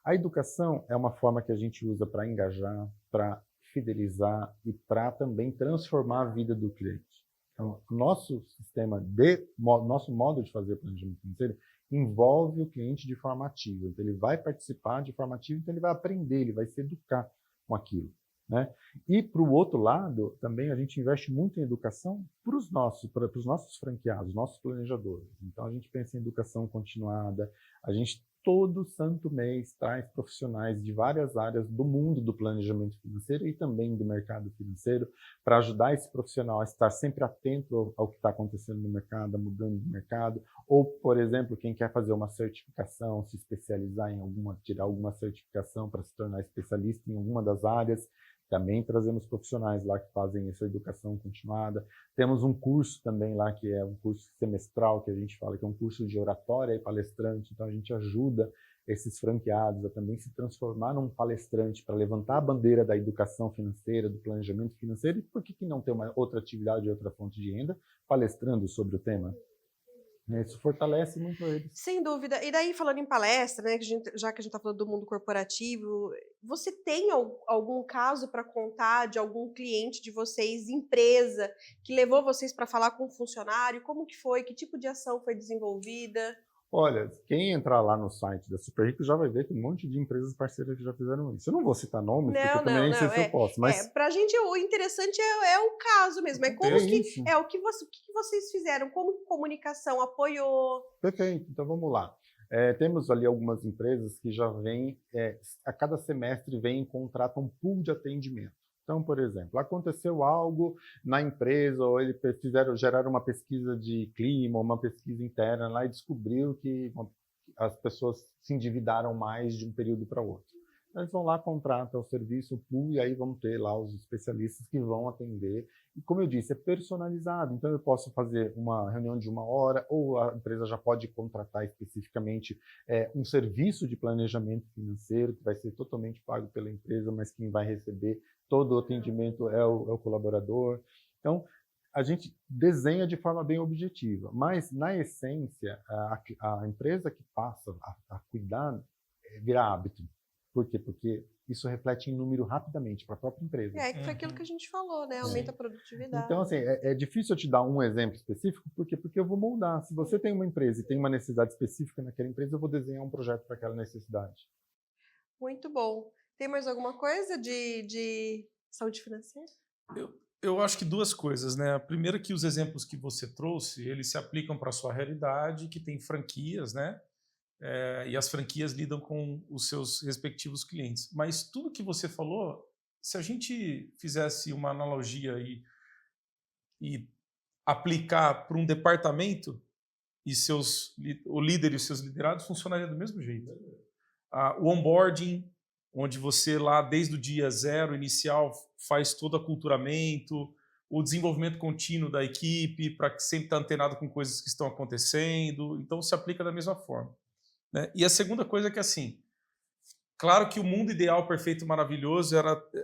A educação é uma forma que a gente usa para engajar, para fidelizar e para também transformar a vida do cliente. Então, nosso modo de fazer planejamento financeiro envolve o cliente de forma ativa. Então, ele vai participar de forma ativa, então ele vai aprender, ele vai se educar com aquilo. Né? E, para o outro lado, também a gente investe muito em educação para os nossos franqueados, nossos planejadores. Então, a gente pensa em educação continuada, a gente todo santo mês traz profissionais de várias áreas do mundo do planejamento financeiro e também do mercado financeiro para ajudar esse profissional a estar sempre atento ao que está acontecendo no mercado, mudando de mercado, ou, por exemplo, quem quer fazer uma certificação, se especializar em tirar alguma certificação para se tornar especialista em alguma das áreas. Também trazemos profissionais lá que fazem essa educação continuada. Temos um curso também lá, que é um curso semestral, que a gente fala que é um curso de oratória e palestrante. Então, a gente ajuda esses franqueados a também se transformar num palestrante para levantar a bandeira da educação financeira, do planejamento financeiro. E por que não ter uma outra atividade, outra fonte de renda, palestrando sobre o tema? Isso fortalece muito eles. Sem dúvida. E daí, falando em palestra, né, já que a gente está falando do mundo corporativo, você tem algum caso para contar de algum cliente de vocês, empresa, que levou vocês para falar com um funcionário? Como que foi? Que tipo de ação foi desenvolvida? Olha, quem entrar lá no site da Super Rico já vai ver que um monte de empresas parceiras que já fizeram isso. Eu não vou citar nomes, porque também nem sei se eu posso. Mas... pra gente, o interessante é o caso mesmo. É como o que vocês fizeram, como comunicação apoiou. Perfeito, então vamos lá. Temos ali algumas empresas que já vêm, a cada semestre vêm e contratam um pool de atendimento. Então, por exemplo, aconteceu algo na empresa, ou eles geraram uma pesquisa de clima, uma pesquisa interna lá e descobriu que as pessoas se endividaram mais de um período para outro. Então, eles vão lá, contratam o serviço, o pool, e aí vão ter lá os especialistas que vão atender. E como eu disse, é personalizado. Então, eu posso fazer uma reunião de 1 hora, ou a empresa já pode contratar especificamente um serviço de planejamento financeiro, que vai ser totalmente pago pela empresa, mas quem vai receber todo o atendimento é o colaborador. Então, a gente desenha de forma bem objetiva, mas, na essência, a empresa que passa a cuidar vira hábito. Por quê? Porque isso reflete em número rapidamente para a própria empresa. Que foi aquilo que a gente falou, né? Aumenta a produtividade. Então, assim, é difícil eu te dar um exemplo específico, por quê? Porque eu vou moldar. Se você tem uma empresa e tem uma necessidade específica naquela empresa, eu vou desenhar um projeto para aquela necessidade. Muito bom. Tem mais alguma coisa de saúde financeira? Eu acho que duas coisas, né? A primeira, que os exemplos que você trouxe, eles se aplicam para a sua realidade, que tem franquias, né? E as franquias lidam com os seus respectivos clientes. Mas tudo que você falou, se a gente fizesse uma analogia e aplicar para um departamento, e o líder e os seus liderados, funcionaria do mesmo jeito. O onboarding, onde você lá, desde o dia zero inicial, faz todo aculturamento, o desenvolvimento contínuo da equipe, para que sempre estar antenado com coisas que estão acontecendo. Então, se aplica da mesma forma. Né? E a segunda coisa é que, assim, claro que o mundo ideal, perfeito e maravilhoso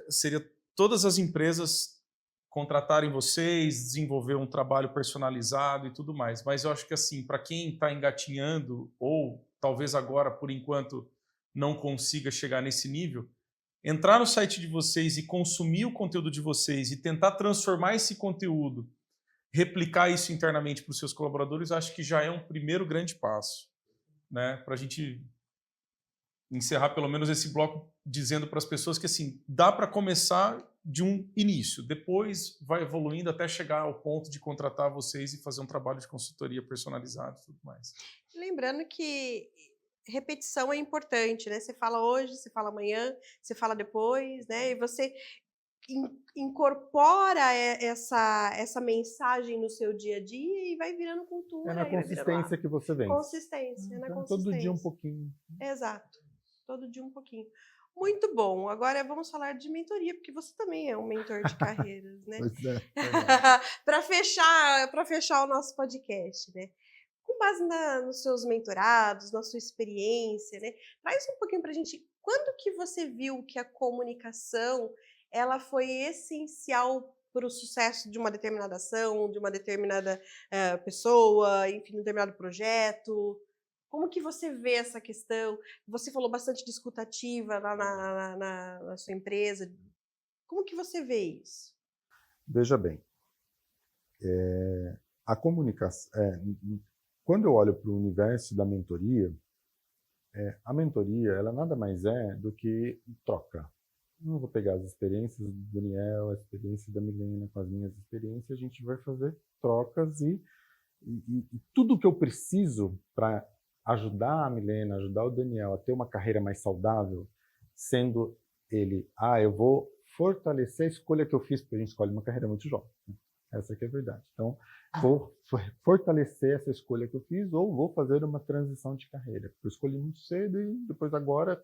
seria todas as empresas contratarem vocês, desenvolver um trabalho personalizado e tudo mais. Mas eu acho que, assim, para quem está engatinhando, ou talvez agora, por enquanto, não consiga chegar nesse nível, entrar no site de vocês e consumir o conteúdo de vocês e tentar transformar esse conteúdo, replicar isso internamente para os seus colaboradores, acho que já é um primeiro grande passo, né? Para a gente encerrar pelo menos esse bloco dizendo para as pessoas que assim, dá para começar de um início, depois vai evoluindo até chegar ao ponto de contratar vocês e fazer um trabalho de consultoria personalizado e tudo mais. Lembrando que repetição é importante, né? Você fala hoje, você fala amanhã, você fala depois, né? E você incorpora essa mensagem no seu dia a dia e vai virando É cultura. na E vai virando consistência que você vence. consistência, na Então, consistência. todo dia um pouquinho. Exato, todo dia um pouquinho. Muito bom. Agora vamos falar de mentoria, porque você também é um mentor de carreiras, né? Pois é. Para fechar o nosso podcast, né? Com base nos seus mentorados, na sua experiência, né? Traz um pouquinho para a gente, quando que você viu que a comunicação ela foi essencial para o sucesso de uma determinada ação, de uma determinada pessoa, enfim, um determinado projeto? Como que você vê essa questão? Você falou bastante de escuta ativa lá na sua empresa. Como que você vê isso? Veja bem, a comunicação... quando eu olho para o universo da mentoria, a mentoria ela nada mais é do que troca. Eu vou pegar as experiências do Daniel, a experiência da Milena com as minhas experiências, a gente vai fazer trocas e tudo que eu preciso para ajudar a Milena, ajudar o Daniel a ter uma carreira mais saudável, sendo ele, eu vou fortalecer a escolha que eu fiz, porque a gente escolhe uma carreira muito jovem. Né? Essa que é a verdade. Então, vou fortalecer essa escolha que eu fiz ou vou fazer uma transição de carreira. Eu escolhi muito cedo e depois agora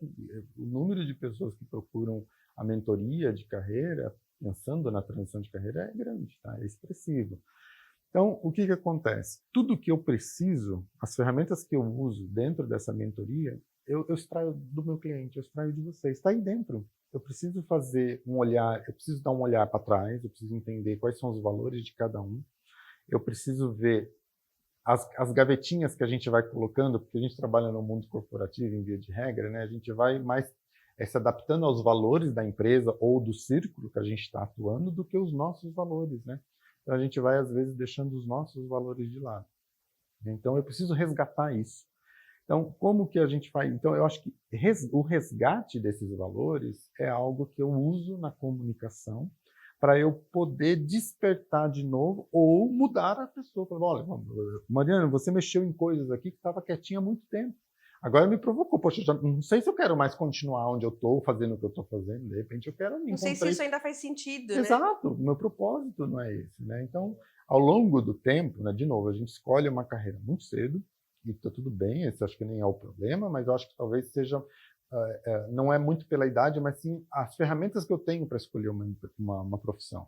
o número de pessoas que procuram a mentoria de carreira, pensando na transição de carreira, é grande, tá? É expressivo. Então, o que acontece? Tudo que eu preciso, as ferramentas que eu uso dentro dessa mentoria, eu extraio do meu cliente, eu extraio de vocês. Está aí dentro. Eu preciso fazer um olhar, eu preciso dar um olhar para trás, eu preciso entender quais são os valores de cada um. Eu preciso ver as gavetinhas que a gente vai colocando, porque a gente trabalha no mundo corporativo, em via de regra, né? A gente vai mais se adaptando aos valores da empresa ou do círculo que a gente está atuando do que os nossos valores, né? Então, a gente vai, às vezes, deixando os nossos valores de lado. Então, eu preciso resgatar isso. Então, como que a gente faz? Então, eu acho que o resgate desses valores é algo que eu uso na comunicação para eu poder despertar de novo ou mudar a pessoa. Falar, olha, Mariana, você mexeu em coisas aqui que estava quietinha há muito tempo. Agora me provocou. Poxa, já não sei se eu quero mais continuar onde eu estou, fazendo o que eu estou fazendo. De repente eu quero me Não sei se isso ainda faz sentido, né? Exato. O meu propósito não é esse, né? Então, ao longo do tempo, né, de novo, a gente escolhe uma carreira muito cedo, e está tudo bem, esse acho que nem é o problema, mas eu acho que talvez seja, não é muito pela idade, mas sim as ferramentas que eu tenho para escolher uma profissão.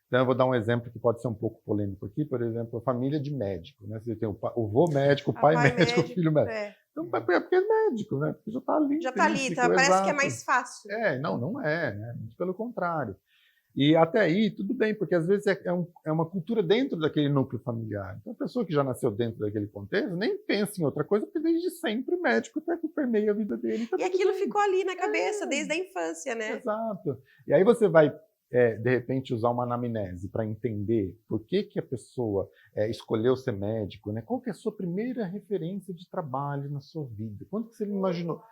Então, eu vou dar um exemplo que pode ser um pouco polêmico aqui, por exemplo, a família de médico, né? Você tem o vô médico, o pai médico, o filho médico. Então, porque é médico, né? Porque já está ali. Já está ali, tá? Parece que é mais fácil. Não é, né? Muito pelo contrário. E até aí, tudo bem, porque às vezes é uma cultura dentro daquele núcleo familiar. Então, a pessoa que já nasceu dentro daquele contexto nem pensa em outra coisa, porque desde sempre o médico até que permeia a vida dele. E aquilo ficou ali na cabeça, desde a infância, né? Exato. E aí você vai, de repente, usar uma anamnese para entender por que a pessoa escolheu ser médico, né? Qual que é a sua primeira referência de trabalho na sua vida? Quando que você imaginou?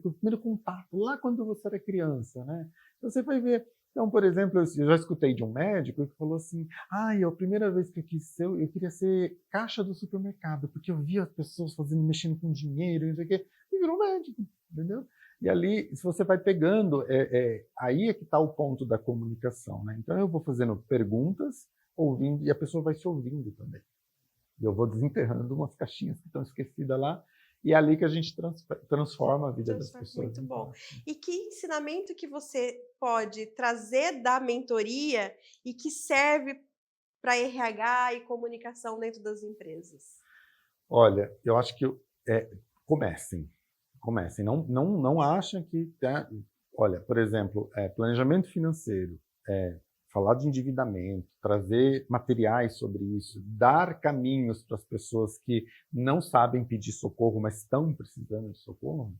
O primeiro contato, lá quando você era criança, né? Então, você vai ver. Então, por exemplo, eu já escutei de um médico que falou assim, a primeira vez que eu queria ser caixa do supermercado, porque eu via as pessoas mexendo com dinheiro, não sei o quê, e virou médico, entendeu? E ali, se você vai pegando, aí é que está o ponto da comunicação, né? Então, eu vou fazendo perguntas, ouvindo, e a pessoa vai se ouvindo também. E eu vou desenterrando umas caixinhas que estão esquecidas lá, e é ali que a gente transforma a vida das pessoas. Muito bom. E que ensinamento que você pode trazer da mentoria e que serve para RH e comunicação dentro das empresas? Olha, eu acho que comecem. Não achem que... Olha, por exemplo, planejamento financeiro, falar de endividamento, trazer materiais sobre isso, dar caminhos para as pessoas que não sabem pedir socorro, mas estão precisando de socorro,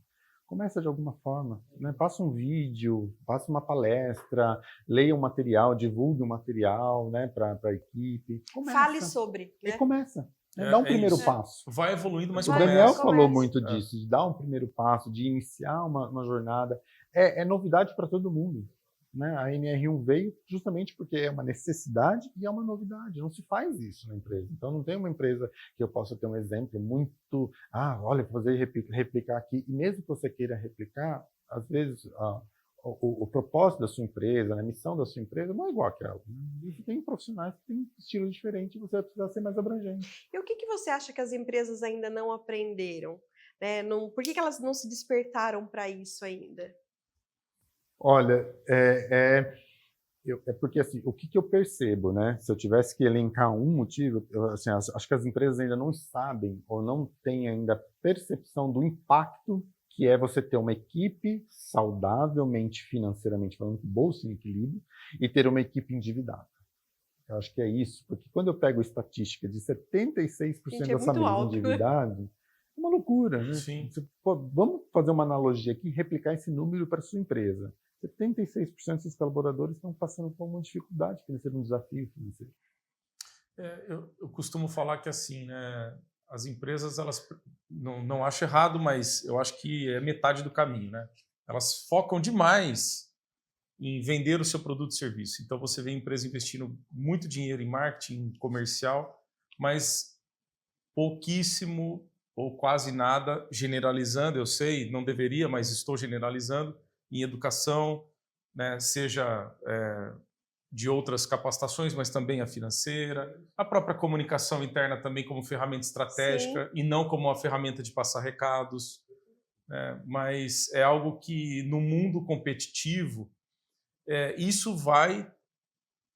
começa de alguma forma, né? Passa um vídeo, passa uma palestra, leia um material, divulgue um material, né, para a equipe. Fale sobre. Né? E começa. Dá um primeiro isso. passo. Vai evoluindo, mas O Vai, Daniel começa. falou muito disso, de dar um primeiro passo, de iniciar uma jornada. É novidade para todo mundo. Né? A NR1 veio justamente porque é uma necessidade e é uma novidade. Não se faz isso na empresa. Então, não tem uma empresa que eu possa ter um exemplo muito... olha, vou fazer replicar aqui. E mesmo que você queira replicar, às vezes... O propósito da sua empresa, a missão da sua empresa não é igual àquela. Né? Você tem profissionais que têm um estilo diferente e você vai precisar ser mais abrangente. E o que você acha que as empresas ainda não aprenderam? Né? Por que elas não se despertaram para isso ainda? Olha, é porque assim, o que eu percebo, né? Se eu tivesse que elencar um motivo, assim, acho que as empresas ainda não sabem ou não têm ainda percepção do impacto que é você ter uma equipe saudavelmente, financeiramente falando, com bolsa em equilíbrio, e ter uma equipe endividada. Eu acho que é isso, porque quando eu pego estatística de 76% das famílias endividadas, é uma loucura, né? Sim. Vamos fazer uma analogia aqui, replicar esse número para a sua empresa. 76% dos colaboradores estão passando por uma dificuldade financeira, um desafio financeiro. Eu costumo falar que assim, né, as empresas, elas não acho errado, mas eu acho que é metade do caminho, né? Elas focam demais em vender o seu produto e serviço. Então você vê a empresa investindo muito dinheiro em marketing comercial, mas pouquíssimo ou quase nada, generalizando, eu sei, não deveria, mas estou generalizando, em educação, né, seja de outras capacitações, mas também a financeira, a própria comunicação interna também como ferramenta estratégica. Sim. E não como uma ferramenta de passar recados, né, mas é algo que no mundo competitivo isso vai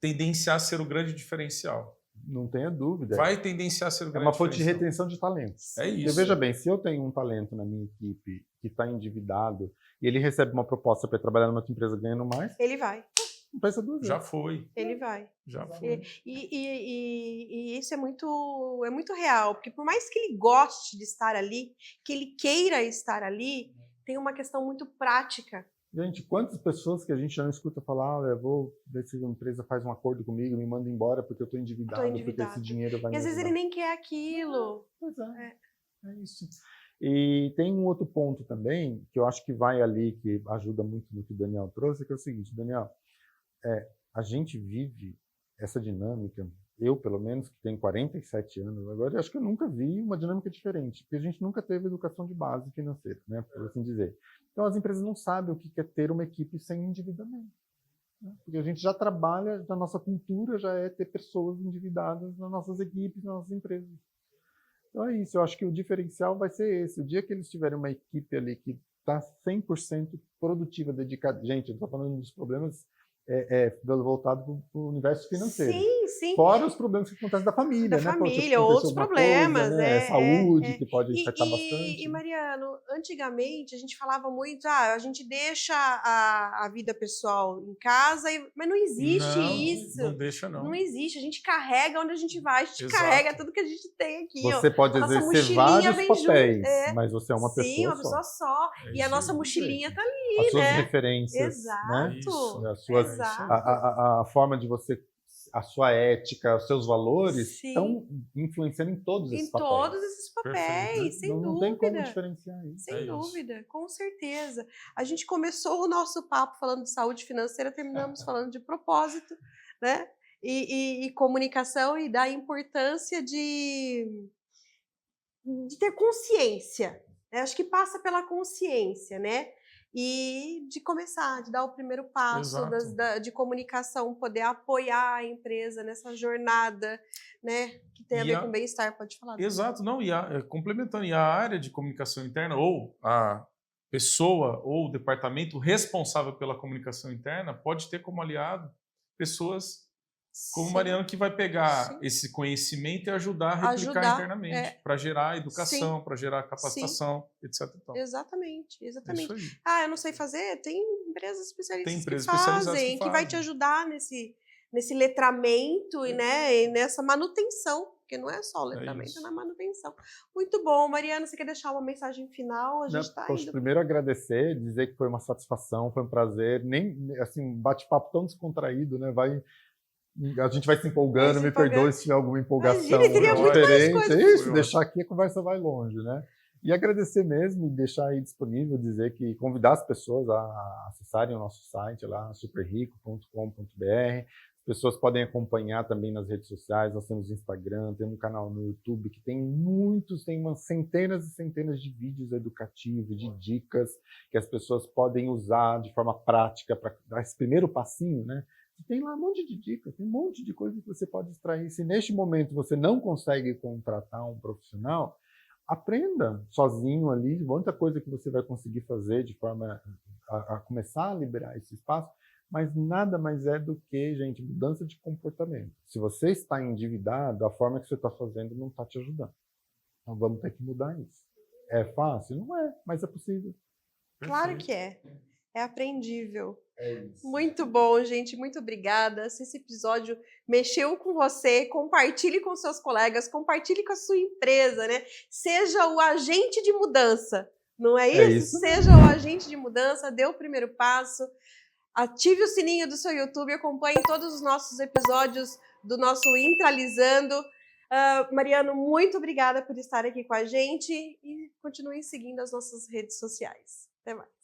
tendenciar a ser o grande diferencial. Não tenha dúvida. Vai tendenciar a ser o grande diferencial. É uma fonte de retenção de talentos. É isso. Porque, veja bem, se eu tenho um talento na minha equipe que está endividado e ele recebe uma proposta para trabalhar numa outra empresa ganhando mais... Ele vai. Não pensa duas vezes. Já foi. Ele vai. Já foi. E isso é muito real, porque por mais que ele goste de estar ali, que ele queira estar ali, tem uma questão muito prática. Gente, quantas pessoas que a gente já não escuta falar, eu vou ver se a empresa faz um acordo comigo, me manda embora porque eu estou endividado, porque esse dinheiro vai me E às vezes ajudar. ele nem quer aquilo. Pois é isso. E tem um outro ponto também, que eu acho que vai ali, que ajuda muito no que o Daniel trouxe, que é o seguinte, Daniel, a gente vive essa dinâmica, eu pelo menos, que tenho 47 anos agora, eu acho que eu nunca vi uma dinâmica diferente, porque a gente nunca teve educação de base financeira, né, por assim dizer. Então as empresas não sabem o que é ter uma equipe sem endividamento, né? Porque a gente já trabalha, na nossa cultura já é ter pessoas endividadas nas nossas equipes, nas nossas empresas. Então é isso, eu acho que o diferencial vai ser esse, o dia que eles tiverem uma equipe ali que está 100% produtiva, dedicada, gente, eu estou falando dos problemas voltado para o universo financeiro. Sim. Fora os problemas que acontecem da família, da né? família, outros problemas, coisa, né? Saúde, que pode afetar bastante. E, Mariano, antigamente a gente falava muito, a gente deixa a vida pessoal em casa, mas não existe isso. Não deixa, não. Não existe, a gente carrega onde a gente vai, a gente carrega tudo que a gente tem aqui. Você pode exercer vários papéis, mas você é uma pessoa só. Sim, uma pessoa só. E a nossa mochilinha tá ali, as suas referências, exato, né? Isso. As suas, a forma de você, a sua ética, os seus valores estão influenciando em todos esses papéis. Em todos esses papéis, sem dúvida. Não tem como diferenciar isso. Sem dúvida, com certeza. A gente começou o nosso papo falando de saúde financeira, terminamos falando de propósito, né? E comunicação e da importância de ter consciência. Né? Acho que passa pela consciência, né? E de começar, de dar o primeiro passo de comunicação, poder apoiar a empresa nessa jornada, né, que tem a ver com bem-estar, pode falar. Exato, não, complementando, e a área de comunicação interna, ou a pessoa ou o departamento responsável pela comunicação interna pode ter como aliado pessoas como o Mariano, que vai pegar esse conhecimento e ajudar a replicar internamente, para gerar educação, para gerar capacitação, etc. Então. Exatamente. Isso aí. Eu não sei fazer, tem empresas especialistas que fazem, que vai te ajudar nesse letramento e nessa manutenção, porque não é só o letramento, é na manutenção. Muito bom. Mariano, você quer deixar uma mensagem final? A gente está indo. Primeiro agradecer, dizer que foi uma satisfação, foi um prazer, nem assim, um bate-papo tão descontraído, né? A gente vai se empolgando, Vai se me perdoe empolgando. se tiver alguma empolgação Imagina, teria muito mais diferente. coisa. É isso, Foi deixar aqui a conversa vai longe, né? E agradecer mesmo e deixar aí disponível, dizer que convidar as pessoas a acessarem o nosso site lá, superrico.com.br. As pessoas podem acompanhar também nas redes sociais, nós temos Instagram, temos um canal no YouTube que tem umas centenas e centenas de vídeos educativos, de dicas que as pessoas podem usar de forma prática para dar esse primeiro passinho, né? Tem lá um monte de dicas, tem um monte de coisa que você pode extrair. Se neste momento você não consegue contratar um profissional, aprenda sozinho ali, muita coisa que você vai conseguir fazer de forma a começar a liberar esse espaço, mas nada mais é do que, gente, mudança de comportamento. Se você está endividado, a forma que você está fazendo não está te ajudando. Então vamos ter que mudar isso. É fácil? Não é, mas é possível. Claro que é. É aprendível. É isso. Muito bom, gente. Muito obrigada. Se esse episódio mexeu com você, compartilhe com seus colegas, compartilhe com a sua empresa, né? Seja o agente de mudança. Não é isso? É isso. Seja o agente de mudança, dê o primeiro passo. Ative o sininho do seu YouTube, acompanhe todos os nossos episódios do nosso Intralizando. Mariano, muito obrigada por estar aqui com a gente e continue seguindo as nossas redes sociais. Até mais.